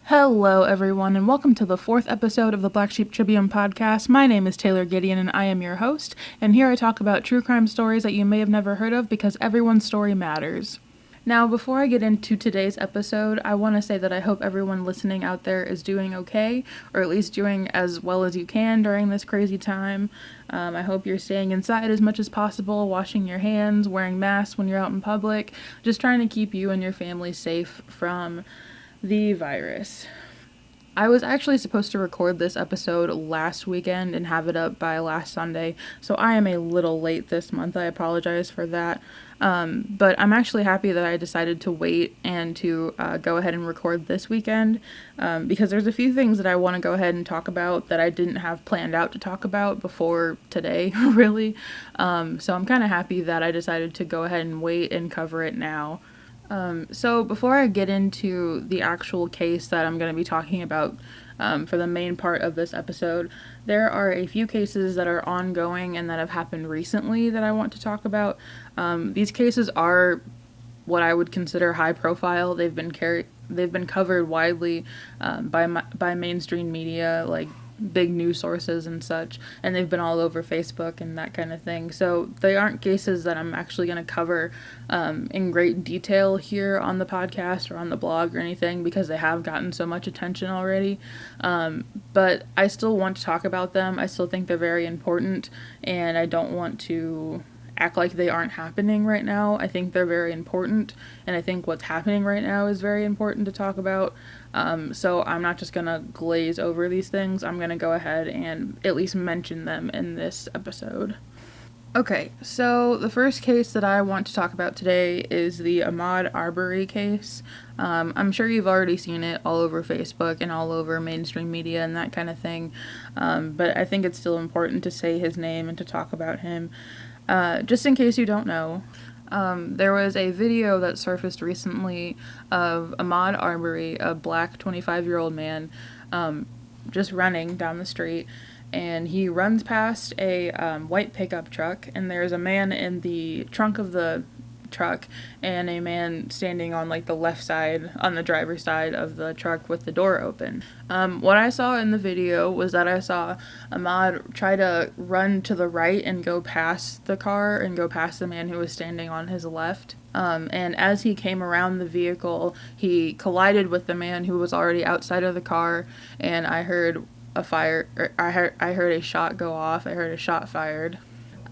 Hello, everyone, and welcome to the 4th episode of the Black Sheep Tribune podcast. My name is Teague Gideon, and I am your host, and here I talk about true crime stories that you may have never heard of because everyone's story matters. Now, before I get into today's episode, I want to say that I hope everyone listening out there is doing okay, or at least doing as well as you can during this crazy time. I hope you're staying inside as much as possible, washing your hands, wearing masks when you're out in public, just trying to keep you and your family safe from the virus. I was actually supposed to record this episode last weekend and have it up by last Sunday, so I am a little late this month. I apologize for that. But I'm actually happy that I decided to wait and to go ahead and record this weekend because there's a few things that I want to go ahead and talk about that I didn't have planned out to talk about before today, really. So I'm kind of happy that I decided to go ahead and wait and cover it now. So before I get into the actual case that I'm going to be talking about for the main part of this episode, there are a few cases that are ongoing and that have happened recently that I want to talk about. These cases are what I would consider high profile. They've been covered widely by mainstream media, like big news sources and such, and they've been all over Facebook and that kind of thing. So they aren't cases that I'm actually going to cover in great detail here on the podcast or on the blog or anything because they have gotten so much attention already. But I still want to talk about them. I still think they're very important, and I don't want to act like they aren't happening right now. I think they're very important, and I think what's happening right now is very important to talk about. So I'm not just gonna glaze over these things. I'm gonna go ahead and at least mention them in this episode. Okay, so the first case that I want to talk about today is the Ahmaud Arbery case. I'm sure you've already seen it all over Facebook and all over mainstream media and that kind of thing, but I think it's still important to say his name and to talk about him. Just in case you don't know, there was a video that surfaced recently of Ahmaud Arbery, a black 25-year-old man, just running down the street, and he runs past a white pickup truck, and there's a man in the trunk of the truck and a man standing on like the left side, on the driver's side of the truck with the door open. What I saw in the video was that I saw Ahmaud try to run to the right and go past the car and go past the man who was standing on his left. And as he came around the vehicle, he collided with the man who was already outside of the car, and I heard a shot go off. I heard a shot fired.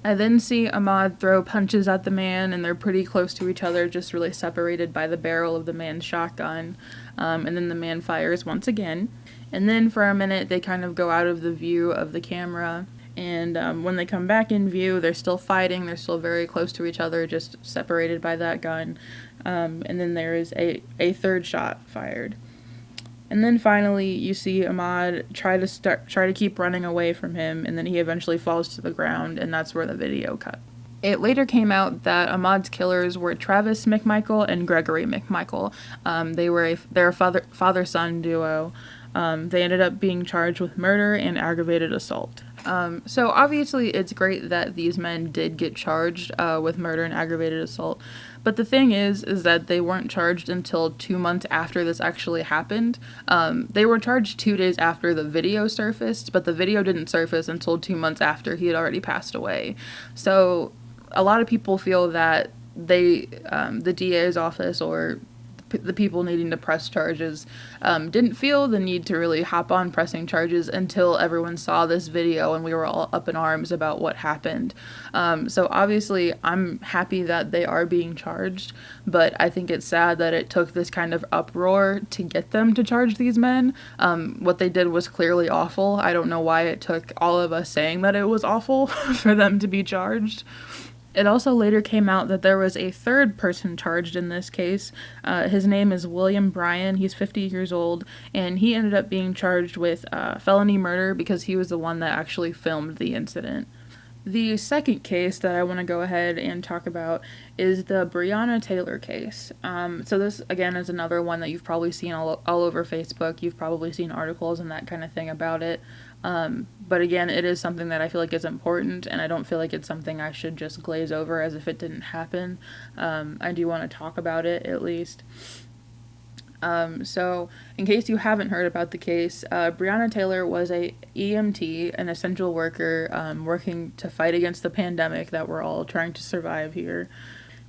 I then see Ahmaud throw punches at the man, and they're pretty close to each other, just really separated by the barrel of the man's shotgun. And then the man fires once again. And then for a minute, they kind of go out of the view of the camera. And when they come back in view, they're still fighting. They're still very close to each other, just separated by that gun. And then there is a third shot fired. And then finally, you see Ahmaud try to keep running away from him, and then he eventually falls to the ground, and that's where the video cut. It later came out that Ahmaud's killers were Travis McMichael and Gregory McMichael. They're a father-son duo. They ended up being charged with murder and aggravated assault. So obviously it's great that these men did get charged with murder and aggravated assault. But the thing is that they weren't charged until 2 months after this actually happened. They were charged 2 days after the video surfaced, but the video didn't surface until 2 months after he had already passed away. So a lot of people feel that the DA's office or the people needing to press charges didn't feel the need to really hop on pressing charges until everyone saw this video and we were all up in arms about what happened. So obviously I'm happy that they are being charged, but I think it's sad that it took this kind of uproar to get them to charge these men. What they did was clearly awful. I don't know why it took all of us saying that it was awful for them to be charged. It also later came out that there was a third person charged in this case. His name is William Bryan. He's 50 years old, and he ended up being charged with felony murder because he was the one that actually filmed the incident. The second case that I want to go ahead and talk about is the Breonna Taylor case. So this, again, is another one that you've probably seen all over Facebook. You've probably seen articles and that kind of thing about it. But again, it is something that I feel like is important, and I don't feel like it's something I should just glaze over as if it didn't happen. I do want to talk about it, at least. So, in case you haven't heard about the case, Breonna Taylor was a EMT, an essential worker, working to fight against the pandemic that we're all trying to survive here.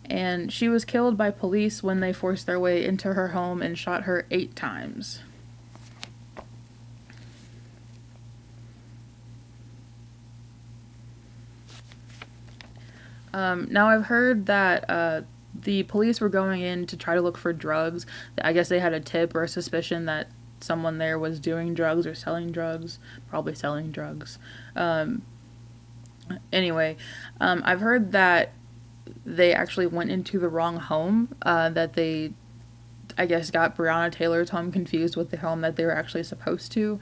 And she was killed by police when they forced their way into her home and shot her 8 times. Now, I've heard that the police were going in to try to look for drugs. I guess they had a tip or a suspicion that someone there was doing drugs or selling drugs, probably selling drugs. Anyway, I've heard that they actually went into the wrong home, that they, I guess, got Breonna Taylor's home confused with the home that they were actually supposed to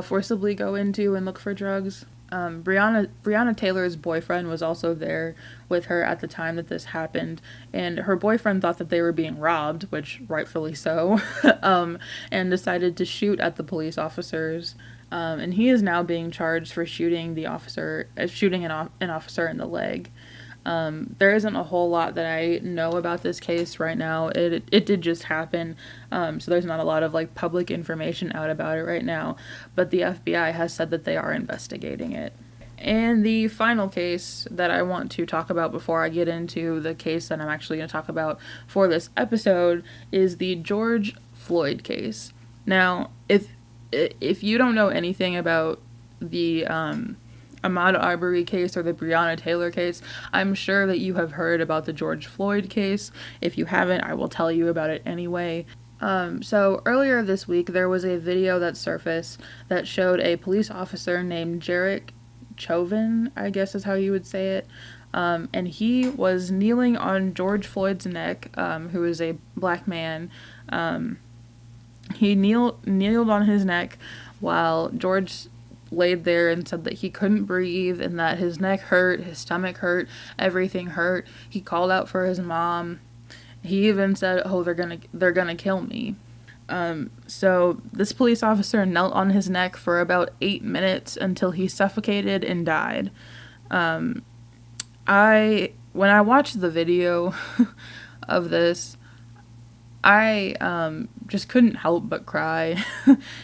forcibly go into and look for drugs. Breonna Taylor's boyfriend was also there with her at the time that this happened, and her boyfriend thought that they were being robbed, which rightfully so, and decided to shoot at the police officers. And he is now being charged for shooting an officer in the leg. There isn't a whole lot that I know about this case right now. It did just happen, so there's not a lot of like public information out about it right now, but the FBI has said that they are investigating it. And the final case that I want to talk about before I get into the case that I'm actually going to talk about for this episode is the George Floyd case. Now, if you don't know anything about the Ahmaud Arbery case or the Breonna Taylor case, I'm sure that you have heard about the George Floyd case. If you haven't, I will tell you about it anyway. So earlier this week, there was a video that surfaced that showed a police officer named Jarek Chauvin, I guess is how you would say it. And he was kneeling on George Floyd's neck, who is a black man. He kneeled on his neck while George laid there and said that he couldn't breathe and that his neck hurt, his stomach hurt, everything hurt. He called out for his mom. He even said, "Oh, they're gonna kill me." So this police officer knelt on his neck for about 8 minutes until he suffocated and died. When I watched the video of this, I just couldn't help but cry.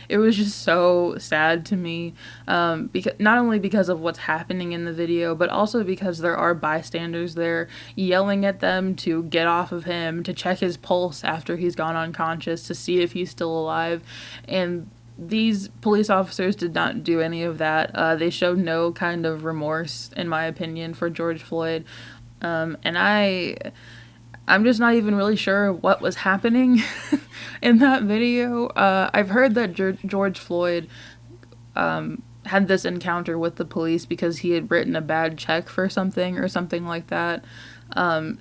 It was just so sad to me, because not only because of what's happening in the video, but also because there are bystanders there yelling at them to get off of him, to check his pulse after he's gone unconscious, to see if he's still alive. And these police officers did not do any of that. They showed no kind of remorse, in my opinion, for George Floyd. And I'm just not even really sure what was happening in that video. I've heard that George Floyd had this encounter with the police because he had written a bad check for something or something like that.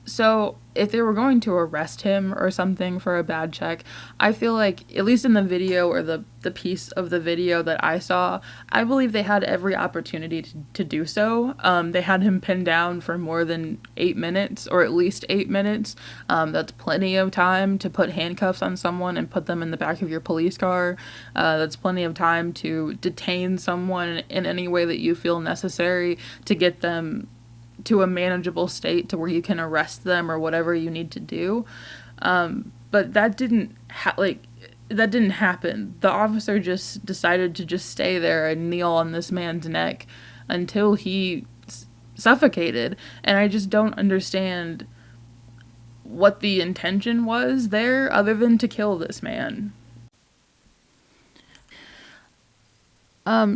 So if they were going to arrest him or something for a bad check, I feel like, at least in the video or the piece of the video that I saw, I believe they had every opportunity to do so. They had him pinned down for more than 8 minutes, or at least 8 minutes. That's plenty of time to put handcuffs on someone and put them in the back of your police car. That's plenty of time to detain someone in any way that you feel necessary to get them to a manageable state to where you can arrest them or whatever you need to do. But that didn't that didn't happen. The officer just decided to just stay there and kneel on this man's neck until he suffocated. And I just don't understand what the intention was there other than to kill this man.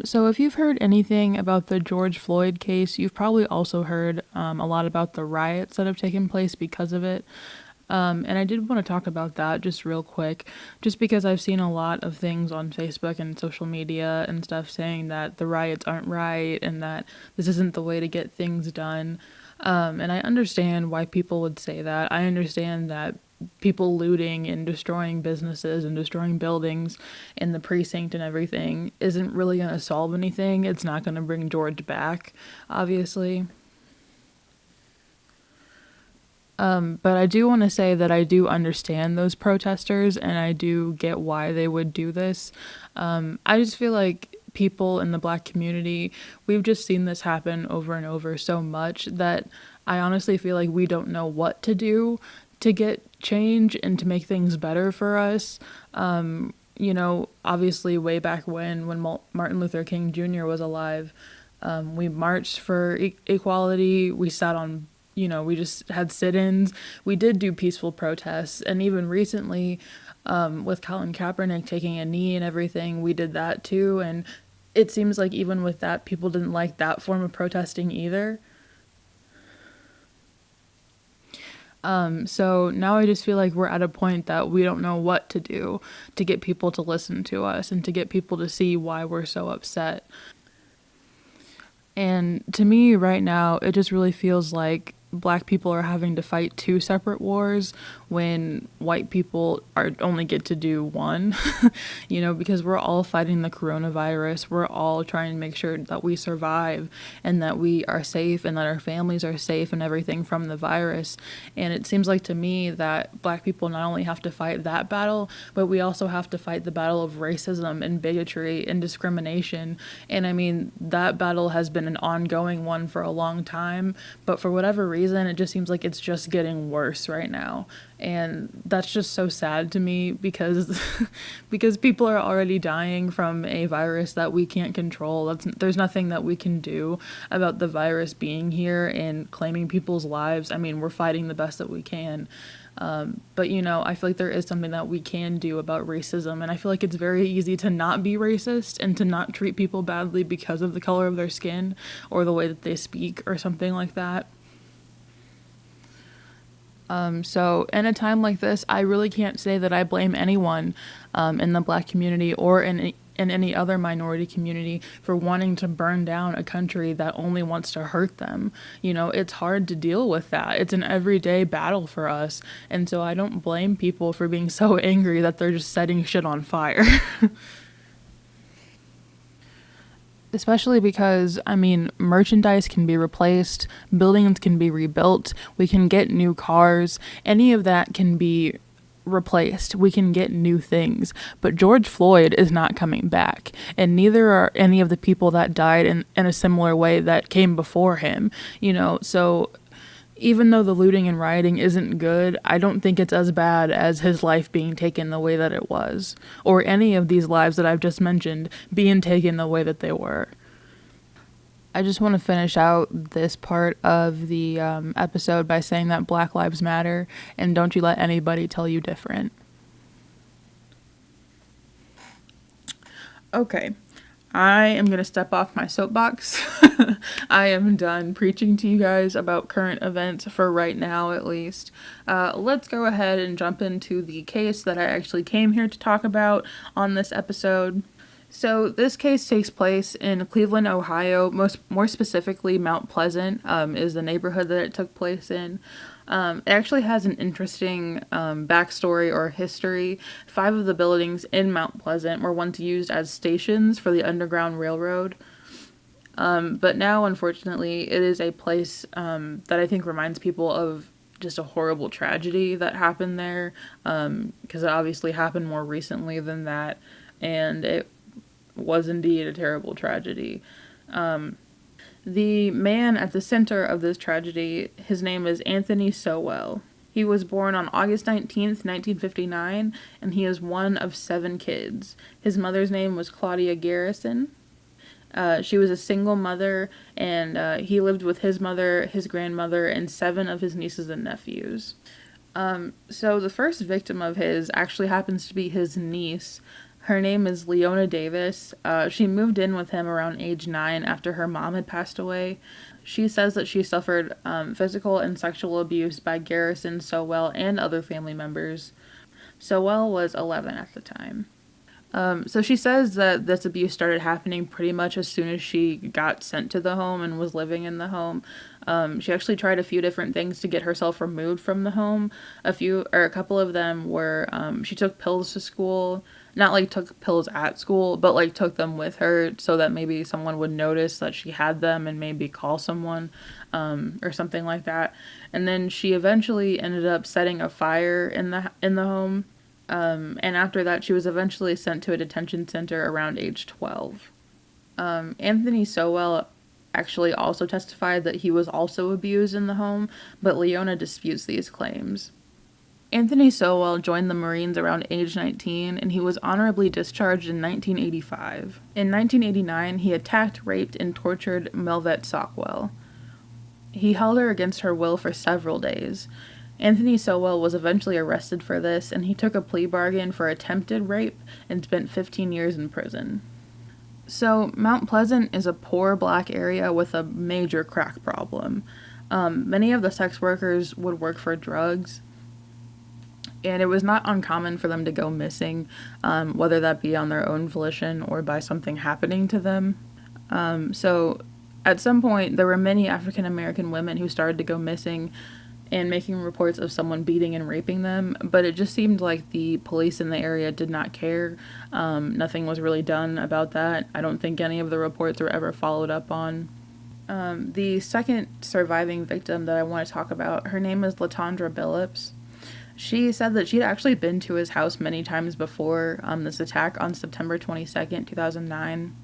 So if you've heard anything about the George Floyd case, you've probably also heard a lot about the riots that have taken place because of it. And I did want to talk about that just real quick, just because I've seen a lot of things on Facebook and social media and stuff saying that the riots aren't right and that this isn't the way to get things done. And I understand why people would say that. I understand that people looting and destroying businesses and destroying buildings in the precinct and everything isn't really going to solve anything. It's not going to bring George back, obviously. But I do want to say that I do understand those protesters and I do get why they would do this. I just feel like people in the Black community, we've just seen this happen over and over so much that I honestly feel like we don't know what to do to get change and to make things better for us. Obviously way back when Martin Luther King Jr. was alive, we marched for equality. We sat on, we just had sit-ins. We did do peaceful protests. And even recently, with Colin Kaepernick taking a knee and everything, we did that too. And it seems like even with that, people didn't like that form of protesting either. So now I just feel like we're at a point that we don't know what to do to get people to listen to us and to get people to see why we're so upset. And to me right now, it just really feels like Black people are having to fight two separate wars when white people only get to do one, because we're all fighting the coronavirus. We're all trying to make sure that we survive and that we are safe and that our families are safe and everything from the virus. And it seems like to me that Black people not only have to fight that battle, but we also have to fight the battle of racism and bigotry and discrimination. And I mean, that battle has been an ongoing one for a long time, but for whatever reason, it just seems like it's just getting worse right now. And that's just so sad to me because people are already dying from a virus that we can't control. There's nothing that we can do about the virus being here and claiming people's lives. I mean, we're fighting the best that we can. But I feel like there is something that we can do about racism, and I feel like it's very easy to not be racist and to not treat people badly because of the color of their skin or the way that they speak or something like that. So in a time like this, I really can't say that I blame anyone in the Black community or in any other minority community for wanting to burn down a country that only wants to hurt them. It's hard to deal with that. It's an everyday battle for us. And so I don't blame people for being so angry that they're just setting shit on fire. Especially because, merchandise can be replaced, buildings can be rebuilt, we can get new cars, any of that can be replaced. We can get new things. But George Floyd is not coming back, and neither are any of the people that died in a similar way that came before him, so even though the looting and rioting isn't good, I don't think it's as bad as his life being taken the way that it was, or any of these lives that I've just mentioned being taken the way that they were. I just want to finish out this part of the episode by saying that Black Lives Matter, and don't you let anybody tell you different. Okay. I am going to step off my soapbox. I am done preaching to you guys about current events for right now, at least. Let's go ahead and jump into the case that I actually came here to talk about on this episode. So this case takes place in Cleveland, Ohio. More specifically, Mount Pleasant is the neighborhood that it took place in. It actually has an interesting backstory or history. 5 of the buildings in Mount Pleasant were once used as stations for the Underground Railroad. But now, unfortunately, it is a place that I think reminds people of just a horrible tragedy that happened there, because it obviously happened more recently than that, and it was indeed a terrible tragedy. The man at the center of this tragedy, his name is Anthony Sowell. He was born on August 19th, 1959, and he is one of 7 kids. His mother's name was Claudia Garrison. She was a single mother, and he lived with his mother, his grandmother, and 7 of his nieces and nephews. So the first victim of his actually happens to be his niece. Her name is Leona Davis. She moved in with him around age 9 after her mom had passed away. She says that she suffered physical and sexual abuse by Garrison, Sowell, and other family members. Sowell was 11 at the time. So she says that this abuse started happening pretty much as soon as she got sent to the home and was living in the home. She actually tried a few different things to get herself removed from the home. A couple of them were, she took pills to school. Not like took pills at school, but like took them with her so that maybe someone would notice that she had them and maybe call someone, or something like that. And then she eventually ended up setting a fire in the home. And after that, she was eventually sent to a detention center around age 12. Anthony Sowell actually also testified that he was also abused in the home, but Leona disputes these claims. Anthony Sowell joined the Marines around age 19, and he was honorably discharged in 1985. In 1989, he attacked, raped, and tortured Melvette Sockwell. He held her against her will for several days. Anthony Sowell was eventually arrested for this, and he took a plea bargain for attempted rape and spent 15 years in prison. So, Mount Pleasant is a poor black area with a major crack problem. Many of the sex workers would work for drugs, and it was not uncommon for them to go missing, whether that be on their own volition or by something happening to them. So, at some point, there were many African American women who started to go missing and making reports of someone beating and raping them, but it just seemed like the police in the area did not care. Nothing was really done about that. I don't think any of the reports were ever followed up on. The second surviving victim that I want to talk about, her name is LaTondra Billups. She said that she'd actually been to his house many times before this attack on September 22nd, 2009.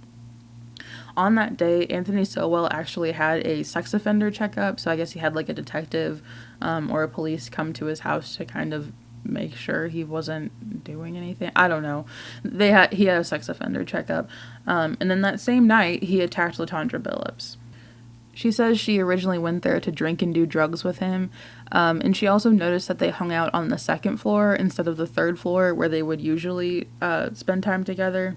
On that day, Anthony Sowell actually had a sex offender checkup, so I guess he had like a detective or a police come to his house to kind of make sure he wasn't doing anything. I don't know. He had a sex offender checkup. And then that same night, he attacked LaTondra Billups. She says she originally went there to drink and do drugs with him, and she also noticed that they hung out on the second floor instead of the third floor where they would usually spend time together.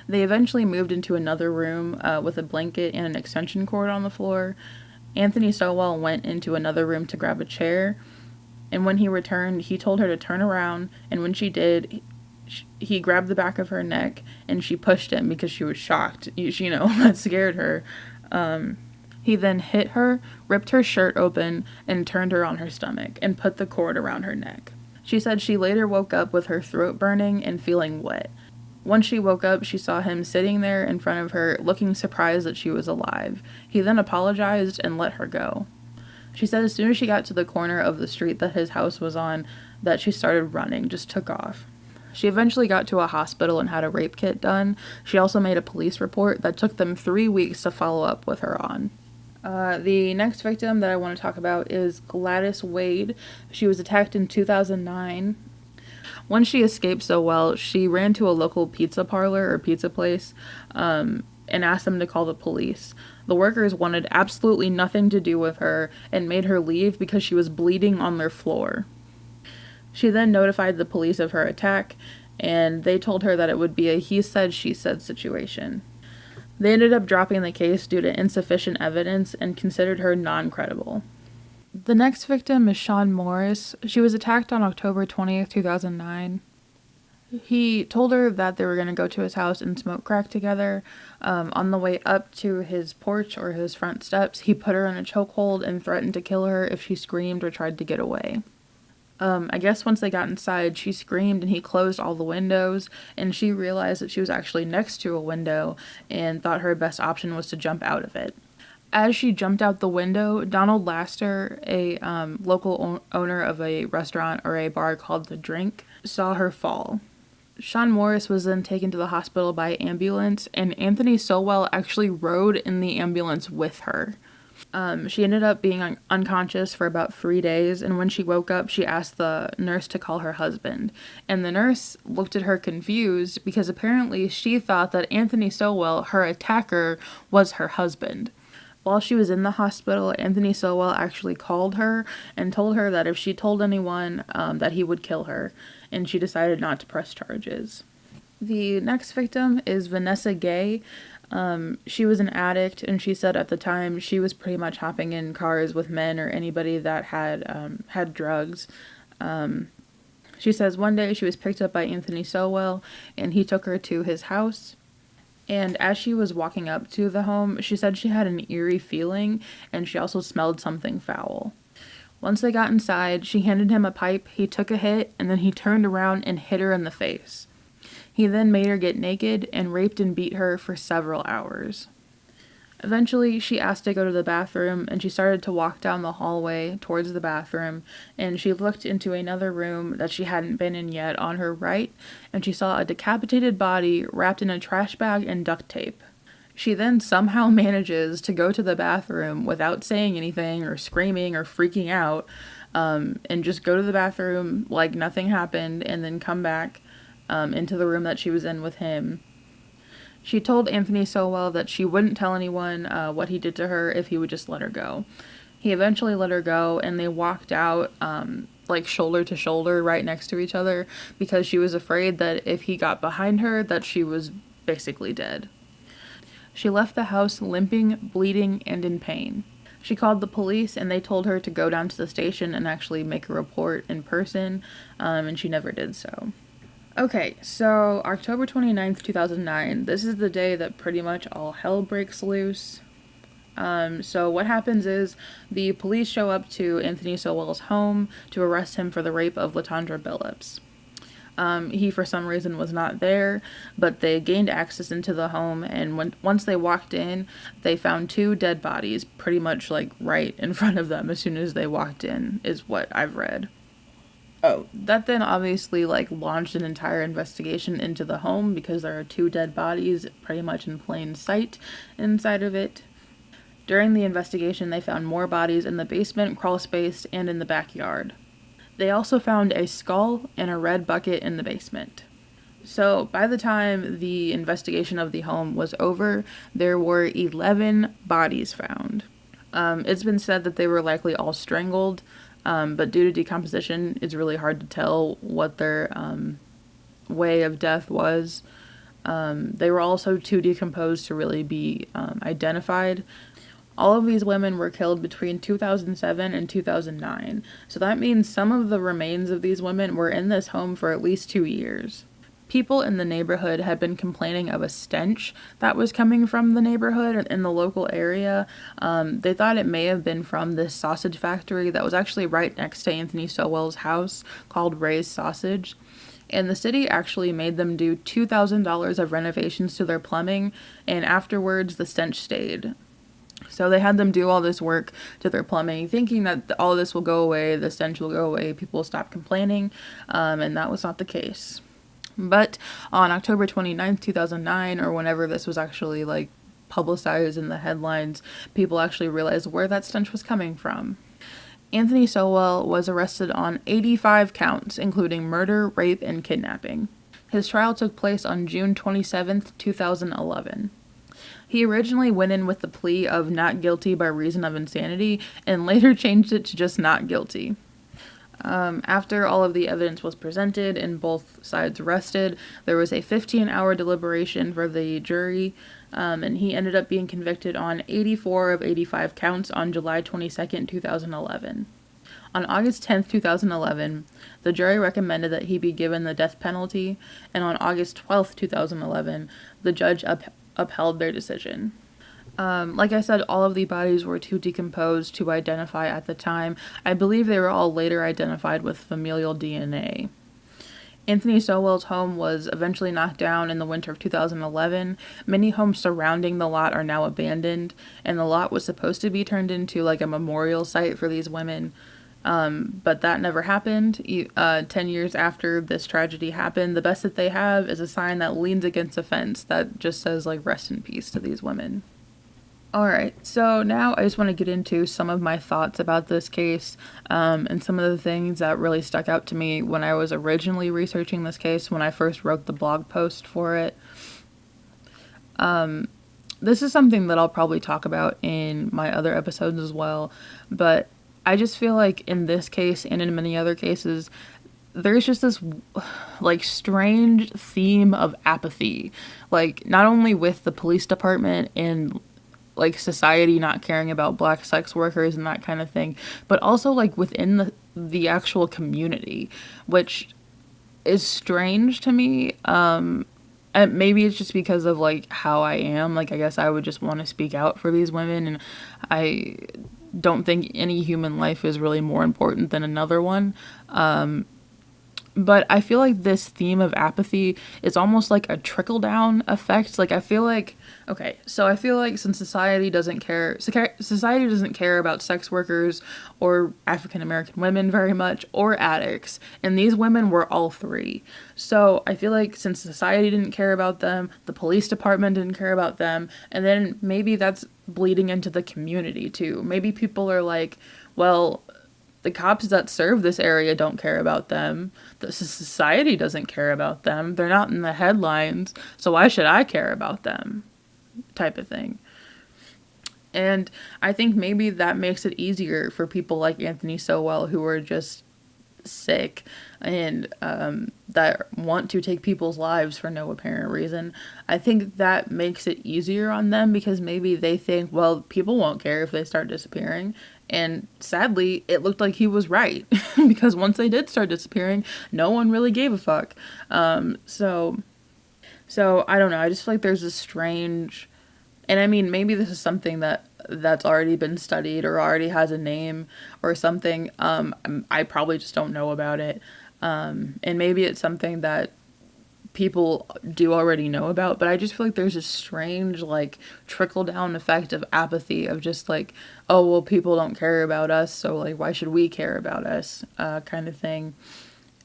They eventually moved into another room with a blanket and an extension cord on the floor. Anthony Sowell went into another room to grab a chair, and when he returned, he told her to turn around, and when she did, he grabbed the back of her neck, and she pushed him because she was shocked. That scared her. He then hit her, ripped her shirt open, and turned her on her stomach, and put the cord around her neck. She said she later woke up with her throat burning and feeling wet. Once she woke up, she saw him sitting there in front of her, looking surprised that she was alive. He then apologized and let her go. She said as soon as she got to the corner of the street that his house was on, that she started running, just took off. She eventually got to a hospital and had a rape kit done. She also made a police report that took them 3 weeks to follow up with her on. The next victim that I want to talk about is Gladys Wade. She was attacked in 2009. Once she escaped so well, she ran to a local pizza parlor or pizza place and asked them to call the police. The workers wanted absolutely nothing to do with her and made her leave because she was bleeding on their floor. She then notified the police of her attack, and they told her that it would be a he said, she said situation. They ended up dropping the case due to insufficient evidence and considered her non-credible. The next victim is Sean Morris. She was attacked on October 20th, 2009. He told her that they were going to go to his house and smoke crack together. On the way up to his porch or his front steps, he put her in a chokehold and threatened to kill her if she screamed or tried to get away. I guess once they got inside, she screamed and he closed all the windows, and she realized that she was actually next to a window and thought her best option was to jump out of it. As she jumped out the window, Donald Laster, a local owner of a restaurant or a bar called The Drink, saw her fall. Sean Morris was then taken to the hospital by ambulance, and Anthony Sowell actually rode in the ambulance with her. She ended up being unconscious for about 3 days, and when she woke up, she asked the nurse to call her husband. And the nurse looked at her confused because apparently she thought that Anthony Sowell, her attacker, was her husband. While she was in the hospital, Anthony Sowell actually called her and told her that if she told anyone, that he would kill her, and she decided not to press charges. The next victim is Vanessa Gay. She was an addict, and she said at the time she was pretty much hopping in cars with men or anybody that had drugs. She says one day she was picked up by Anthony Sowell, and he took her to his house. And as she was walking up to the home, she said she had an eerie feeling, and she also smelled something foul. Once they got inside, she handed him a pipe, he took a hit, and then he turned around and hit her in the face. He then made her get naked and raped and beat her for several hours. Eventually, she asked to go to the bathroom, and she started to walk down the hallway towards the bathroom, and she looked into another room that she hadn't been in yet on her right, and she saw a decapitated body wrapped in a trash bag and duct tape. She then somehow manages to go to the bathroom without saying anything or screaming or freaking out, and just go to the bathroom like nothing happened, and then come back into the room that she was in with him. She told Anthony Sowell that she wouldn't tell anyone what he did to her if he would just let her go. He eventually let her go, and they walked out like shoulder to shoulder right next to each other because she was afraid that if he got behind her that she was basically dead. She left the house limping, bleeding, and in pain. She called the police, and they told her to go down to the station and actually make a report in person, and she never did so. Okay, so October 29th, 2009, this is the day that pretty much all hell breaks loose. So what happens is the police show up to Anthony Sowell's home to arrest him for the rape of Latondra Billups. He, for some reason, was not there, but they gained access into the home, and once they walked in, they found 2 dead bodies pretty much, like, right in front of them as soon as they walked in, is what I've read. Oh, that then obviously, like, launched an entire investigation into the home because there are 2 dead bodies pretty much in plain sight inside of it. During the investigation, they found more bodies in the basement, crawl space, and in the backyard. They also found a skull and a red bucket in the basement. So by the time the investigation of the home was over, there were 11 bodies found. It's been said that they were likely all strangled, but due to decomposition, it's really hard to tell what their way of death was. They were also too decomposed to really be identified. All of these women were killed between 2007 and 2009, so that means some of the remains of these women were in this home for at least 2 years. People in the neighborhood had been complaining of a stench that was coming from the neighborhood in the local area. They thought it may have been from this sausage factory that was actually right next to Anthony Sowell's house called Ray's Sausage. And the city actually made them do $2,000 of renovations to their plumbing, and afterwards the stench stayed. So they had them do all this work to their plumbing, thinking that all this will go away, the stench will go away, people will stop complaining, and that was not the case. But on October 29th, 2009, or whenever this was actually, like, publicized in the headlines, people actually realized where that stench was coming from. Anthony Sowell was arrested on 85 counts, including murder, rape, and kidnapping. His trial took place on June 27th, 2011. He originally went in with the plea of not guilty by reason of insanity, and later changed it to just not guilty. After all of the evidence was presented and both sides rested, there was a 15-hour deliberation for the jury, and he ended up being convicted on 84 of 85 counts on July 22nd, 2011. On August 10th, 2011, the jury recommended that he be given the death penalty, and on August 12th, 2011, the judge upheld their decision. Like I said, all of the bodies were too decomposed to identify at the time. I believe they were all later identified with familial DNA. Anthony Sowell's home was eventually knocked down in the winter of 2011. Many homes surrounding the lot are now abandoned, and the lot was supposed to be turned into like a memorial site for these women. But that never happened. 10 years after this tragedy happened, the best that they have is a sign that leans against a fence that just says, like, rest in peace to these women. Alright, so now I just want to get into some of my thoughts about this case, and some of the things that really stuck out to me when I was originally researching this case, when I first wrote the blog post for it. This is something that I'll probably talk about in my other episodes as well, but I just feel like in this case and in many other cases, there's just this, like, strange theme of apathy. Like, not only with the police department and, like, society not caring about black sex workers and that kind of thing, but also, like, within the actual community, which is strange to me. And maybe it's just because of, like, how I am. Like, I guess I would just want to speak out for these women, and I don't think any human life is really more important than another one. But I feel like this theme of apathy is almost like a trickle-down effect. Like, I feel like, since society doesn't care about sex workers or African-American women very much, or addicts, and these women were all three. So I feel like since society didn't care about them, the police department didn't care about them, and then maybe that's bleeding into the community too. Maybe people are like, well, The cops that serve this area don't care about them. The society doesn't care about them. They're not in the headlines, so why should I care about them? Type of thing. And I think maybe that makes it easier for people like Anthony Sowell, who are just sick and that want to take people's lives for no apparent reason. I think that makes it easier on them because maybe they think, well, people won't care if they start disappearing. And sadly, it looked like he was right because once they did start disappearing, no one really gave a fuck. So I don't know. I just feel like there's a strange, and I mean, maybe this is something that's already been studied or already has a name or something. I probably just don't know about it. And maybe it's something that people do already know about, but I just feel like there's a strange, like, trickle down effect of apathy of just like, oh, well, people don't care about us, so like, why should we care about us, kind of thing.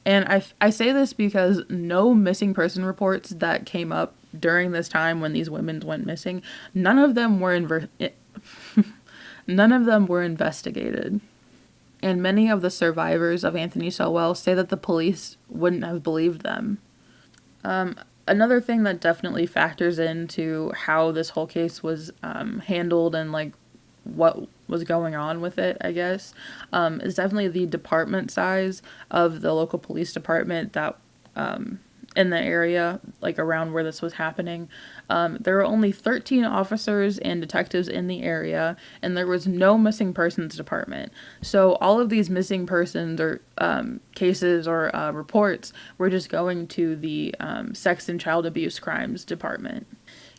And I say this because no missing person reports that came up during this time when these women went missing, none of them were investigated. And many of the survivors of Anthony Sowell say that the police wouldn't have believed them. Another thing that definitely factors into how this whole case was handled and like what was going on with it, I guess, is definitely the department size of the local police department that in the area, like around where this was happening. There were only 13 officers and detectives in the area, and there was no missing persons department. So all of these missing persons or cases or reports were just going to the sex and child abuse crimes department.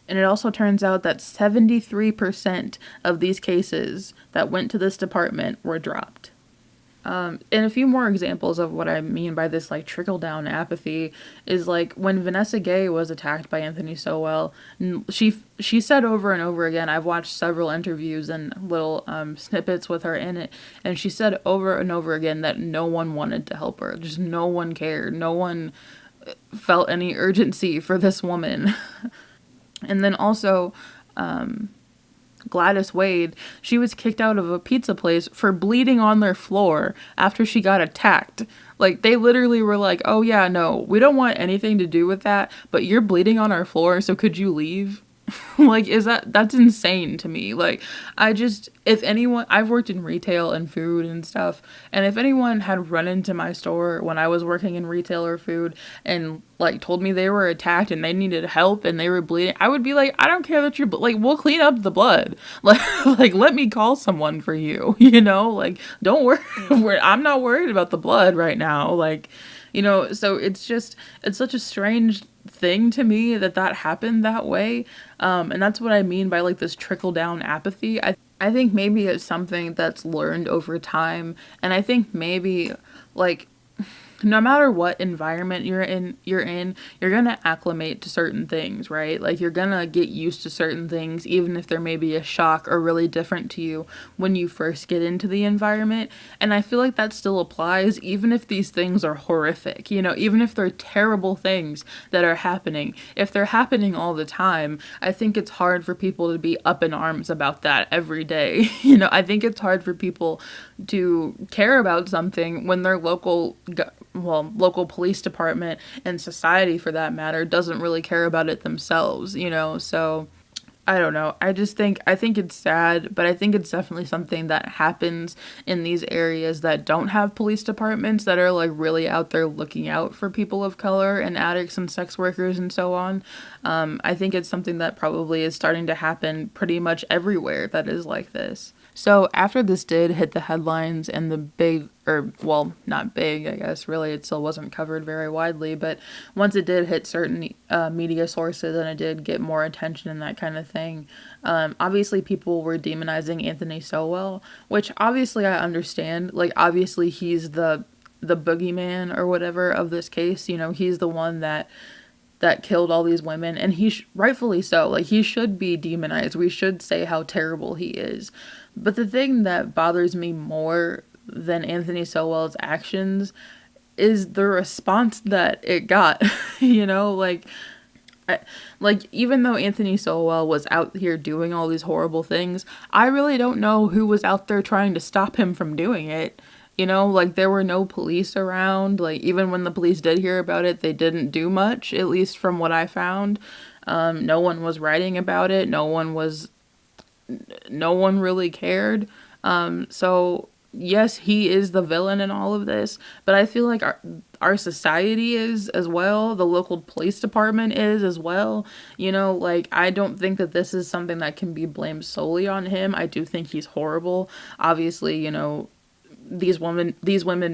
And it also turns out that 73% of these cases that went to this department were dropped. And a few more examples of what I mean by this, like, trickle-down apathy is, like, when Vanessa Gay was attacked by Anthony Sowell, she said over and over again, I've watched several interviews and little snippets with her in it, and she said over and over again that no one wanted to help her. Just no one cared. No one felt any urgency for this woman. And then also, Gladys Wade, she was kicked out of a pizza place for bleeding on their floor after she got attacked. Like, they literally were like, oh yeah, no, we don't want anything to do with that, but you're bleeding on our floor, so could you leave? Like, that's insane to me. Like, if anyone, I've worked in retail and food and stuff, and if anyone had run into my store when I was working in retail or food and, like, told me they were attacked and they needed help and they were bleeding, I would be like, I don't care that you're, like, we'll clean up the blood. Like, let me call someone for you, you know? Like, don't worry, I'm not worried about the blood right now. Like, you know, so it's such a strange thing to me that happened that way. And that's what I mean by, like, this trickle down apathy. I think maybe it's something that's learned over time. And I think maybe, like, no matter what environment you're in, you're going to acclimate to certain things, right? Like, you're going to get used to certain things, even if they're maybe a shock or really different to you when you first get into the environment. And I feel like that still applies, even if these things are horrific, you know, even if they're terrible things that are happening. If they're happening all the time, I think it's hard for people to be up in arms about that every day. You know, I think it's hard for people to care about something when their local police department and society, for that matter, doesn't really care about it themselves, you know? So I don't know. I think it's sad, but I think it's definitely something that happens in these areas that don't have police departments that are, like, really out there looking out for people of color and addicts and sex workers and so on. I think it's something that probably is starting to happen pretty much everywhere that is like this. So after this did hit the headlines and the big, or, well, not big, I guess, really, it still wasn't covered very widely, but once it did hit certain media sources and it did get more attention and that kind of thing, obviously people were demonizing Anthony Sowell, which obviously I understand. Like, obviously he's the boogeyman or whatever of this case, you know, he's the one that killed all these women, and rightfully so. Like, he should be demonized. We should say how terrible he is. But the thing that bothers me more than Anthony Sowell's actions is the response that it got. You know, like, even though Anthony Sowell was out here doing all these horrible things, I really don't know who was out there trying to stop him from doing it. You know, like, there were no police around. Like, even when the police did hear about it, they didn't do much, at least from what I found. No one was writing about it. No one really cared. So yes, he is the villain in all of this, but I feel like our society is as well. The local police department is as well. You know, like, I don't think that this is something that can be blamed solely on him. I do think he's horrible. Obviously, you know, these women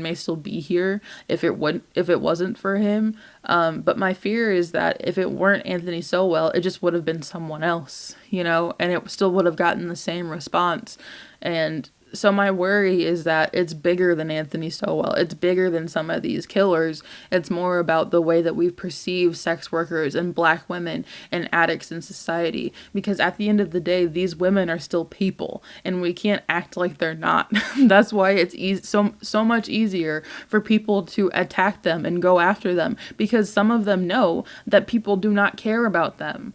may still be here if it wasn't for him. But my fear is that if it weren't Anthony Sowell, it just would have been someone else, you know, and it still would have gotten the same response. And so my worry is that it's bigger than Anthony Sowell. It's bigger than some of these killers. It's more about the way that we perceive sex workers and black women and addicts in society. Because at the end of the day, these women are still people, and we can't act like they're not. That's why it's so much easier for people to attack them and go after them, because some of them know that people do not care about them.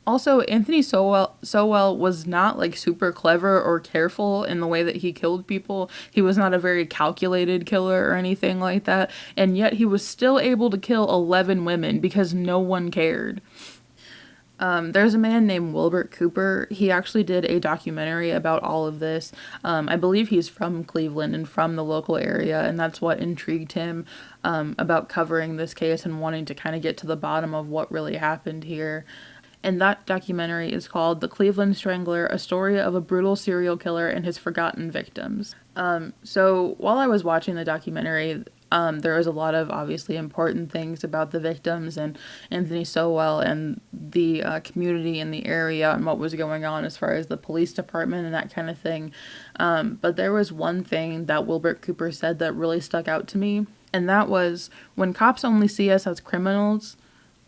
Also, Anthony Sowell was not like super clever or careful in the way that he killed people. He was not a very calculated killer or anything like that. And yet he was still able to kill 11 women because no one cared. There's a man named Wilbert Cooper. He actually did a documentary about all of this. I believe he's from Cleveland and from the local area, and that's what intrigued him about covering this case and wanting to kind of get to the bottom of what really happened here. And that documentary is called The Cleveland Strangler, A Story of a Brutal Serial Killer and His Forgotten Victims. So while I was watching the documentary, there was a lot of obviously important things about the victims and Anthony Sowell and the community in the area and what was going on as far as the police department and that kind of thing. But there was one thing that Wilbert Cooper said that really stuck out to me, and that was, when cops only see us as criminals,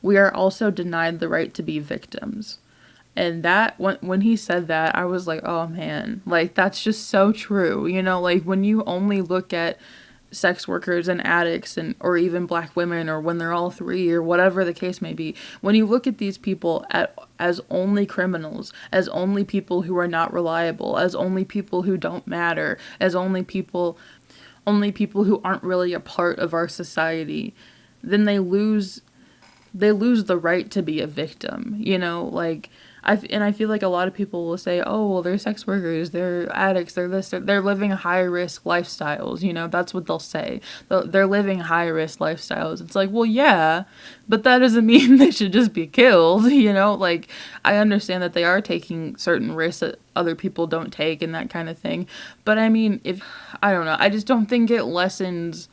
we are also denied the right to be victims. And that, when he said that, I was like, oh man, like, that's just so true. You know, like, when you only look at sex workers and addicts or even black women, or when they're all three, or whatever the case may be, when you look at these people as only criminals, as only people who are not reliable, as only people who don't matter, as only people who aren't really a part of our society, then they lose the right to be a victim, you know, like, I feel like a lot of people will say, oh, well, they're sex workers, they're addicts, they're this, they're living high-risk lifestyles, you know, that's what they'll say. They're living high-risk lifestyles. It's like, well, yeah, but that doesn't mean they should just be killed, you know, like, I understand that they are taking certain risks that other people don't take and that kind of thing, but I mean, I don't know, I just don't think it lessens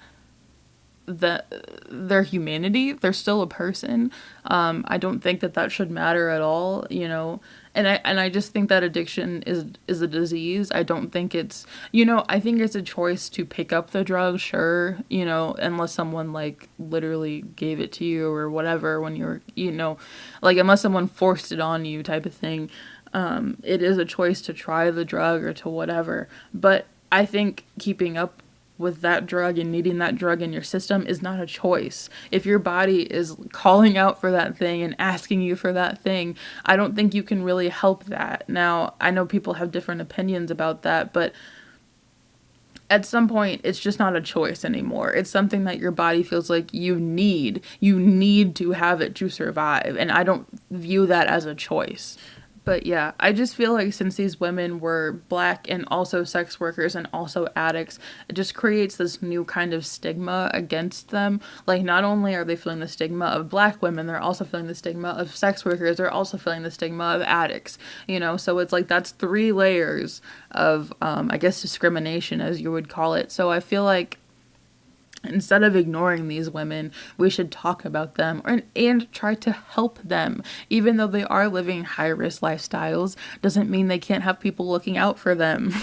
their humanity. They're still a person. I don't think that should matter at all, you know, and I just think that addiction is a disease. I don't think it's, you know, I think it's a choice to pick up the drug, sure, you know, unless someone like literally gave it to you or whatever when you're, you know, like, unless someone forced it on you type of thing. It is a choice to try the drug or to whatever, but I think keeping up with that drug and needing that drug in your system is not a choice. If your body is calling out for that thing and asking you for that thing, I don't think you can really help that. Now, I know people have different opinions about that, but at some point, it's just not a choice anymore. It's something that your body feels like you need. You need to have it to survive, and I don't view that as a choice. But yeah, I just feel like since these women were black and also sex workers and also addicts, it just creates this new kind of stigma against them. Like, not only are they feeling the stigma of black women, they're also feeling the stigma of sex workers. They're also feeling the stigma of addicts, you know? So it's like, that's 3 layers of, I guess, discrimination, as you would call it. So I feel like instead of ignoring these women, we should talk about them and try to help them. Even though they are living high-risk lifestyles, doesn't mean they can't have people looking out for them.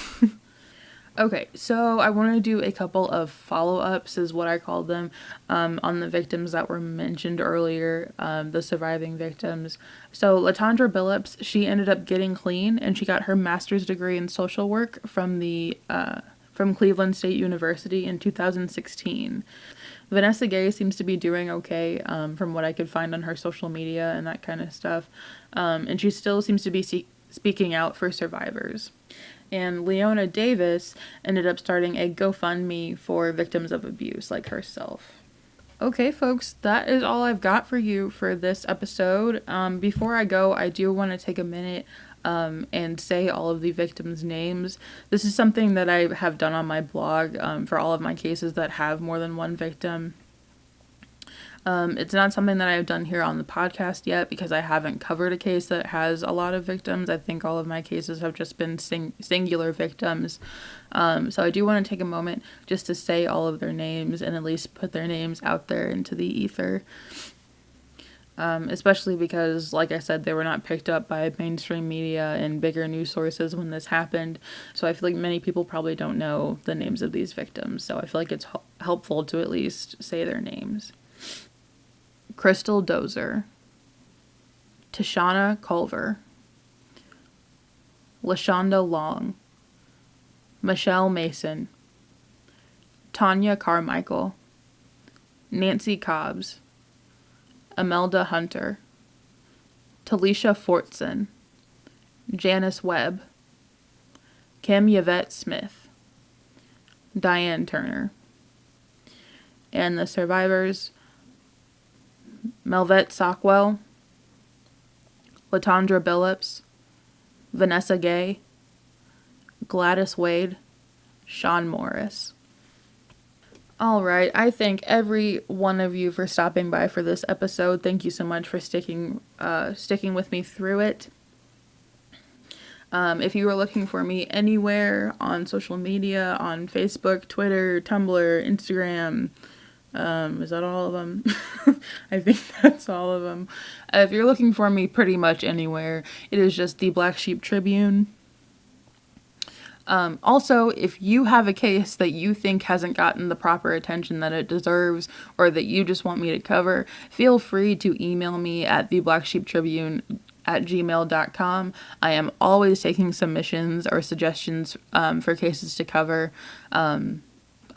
Okay, so I want to do a couple of follow-ups, is what I called them, on the victims that were mentioned earlier, the surviving victims. So Latondra Billups, she ended up getting clean, and she got her master's degree in social work from Cleveland State University in 2016. Vanessa Gay seems to be doing okay, from what I could find on her social media and that kind of stuff. And she still seems to be speaking out for survivors. And Leona Davis ended up starting a GoFundMe for victims of abuse like herself. Okay, folks, that is all I've got for you for this episode. Before I go, I do want to take a minute and say all of the victims' names. This is something that I have done on my blog for all of my cases that have more than one victim. It's not something that I've done here on the podcast yet because I haven't covered a case that has a lot of victims. I think all of my cases have just been singular victims. So I do want to take a moment just to say all of their names and at least put their names out there into the ether. Especially because, like I said, they were not picked up by mainstream media and bigger news sources when this happened. So I feel like many people probably don't know the names of these victims. So I feel like it's helpful to at least say their names. Crystal Dozer, Tashana Culver, LaShonda Long, Michelle Mason, Tanya Carmichael, Nancy Cobbs, Imelda Hunter, Talisha Fortson, Janice Webb, Kim Yvette Smith, Diane Turner. And the survivors: Melvette Sockwell, Latondra Billups, Vanessa Gay, Gladys Wade, Sean Morris. Alright, I thank every one of you for stopping by for this episode. Thank you so much for sticking with me through it. If you are looking for me anywhere on social media, on Facebook, Twitter, Tumblr, Instagram, is that all of them? I think that's all of them. If you're looking for me pretty much anywhere, it is just the Black Sheep Tribune. Also, if you have a case that you think hasn't gotten the proper attention that it deserves, or that you just want me to cover, feel free to email me at theblacksheeptribune@gmail.com. I am always taking submissions or suggestions for cases to cover.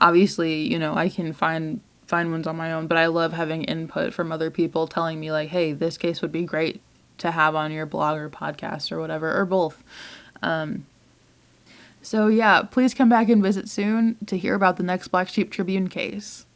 Obviously, I can find ones on my own, but I love having input from other people telling me like, hey, this case would be great to have on your blog or podcast or whatever, or both. So yeah, please come back and visit soon to hear about the next Black Sheep Tribune case.